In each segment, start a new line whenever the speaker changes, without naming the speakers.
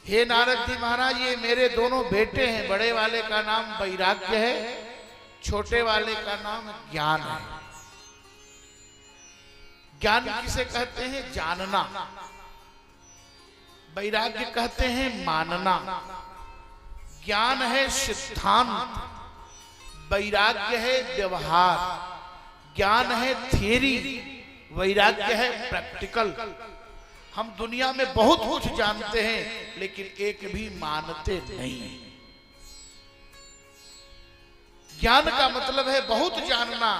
हे नारद जी महाराज, ये मेरे दोनों बेटे हैं। बड़े वाले का नाम वैराग्य है, छोटे वाले का नाम ज्ञान है। ज्ञान किसे कहते हैं? जानना। वैराग्य कहते हैं मानना। ज्ञान है सिद्धांत, वैराग्य है व्यवहार। ज्ञान है थियरी, वैराग्य है प्रैक्टिकल। हम दुनिया में बहुत कुछ जानते हैं लेकिन एक भी मानते नहीं। ज्ञान का मतलब है बहुत जानना,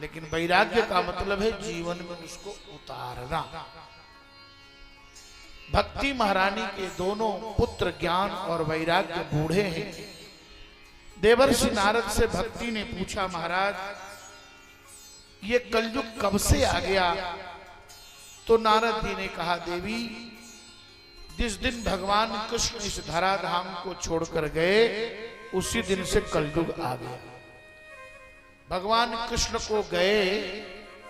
लेकिन वैराग्य का मतलब है जीवन में उसको उतारना। भक्ति महारानी के दोनों पुत्र ज्ञान और वैराग्य बूढ़े हैं। देवर्षि नारद से भक्ति ने पूछा, महाराज ये कलयुग कब से आ गया? तो नारद जी ने कहा, देवी जिस दिन भगवान कृष्ण इस धराधाम को छोड़कर गए उसी दिन से कलयुग आ गया। भगवान कृष्ण को गए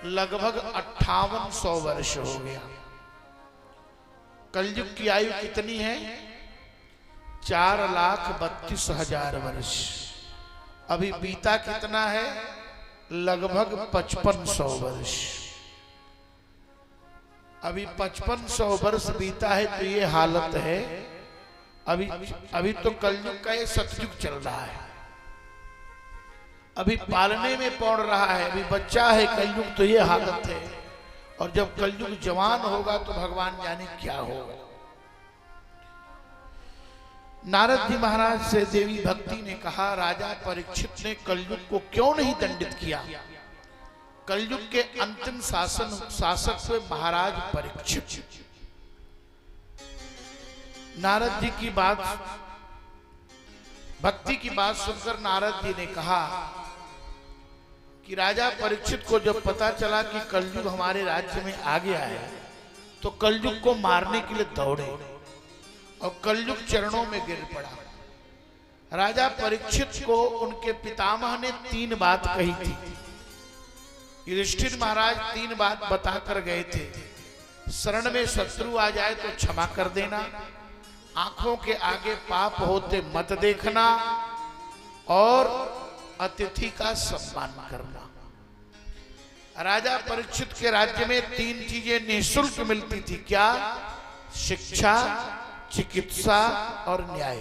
लगभग 5800 वर्ष हो गया। कलयुग की आयु कितनी है? 4,32,000 वर्ष। अभी बीता कितना है? लगभग 5500 वर्ष। अभी 5500 वर्ष बीता है तो ये हालत है। अभी तो कलयुग का ये सतयुग चल रहा है, अभी पालने में पड़ रहा है, अभी बच्चा है कलयुग, तो ये हालत है। और जब कलयुग जवान होगा तो भगवान जाने क्या होगा। नारद जी महाराज से देवी भक्ति ने कहा, राजा परीक्षित ने कलयुग को क्यों नहीं दंडित किया? कलयुग के अंतिम शासक हुए महाराज परीक्षित। नारद जी की बात, भक्ति की बात सुनकर नारद जी ने कहा कि राजा परीक्षित को जब पता चला कि कलयुग हमारे राज्य में आ गया है तो कलयुग को मारने के लिए दौड़े और कलयुग चरणों में गिर पड़ा। राजा परीक्षित को उनके पितामह ने 3 बात कही थी। युधिष्ठिर महाराज 3 बात बताकर गए थे। शरण में शत्रु आ जाए तो क्षमा कर देना, आंखों के आगे पाप होते मत देखना, और अतिथि का सम्मान करना। राजा परीक्षित के राज्य में 3 चीजें निःशुल्क मिलती थी। क्या? शिक्षा, चिकित्सा और न्याय।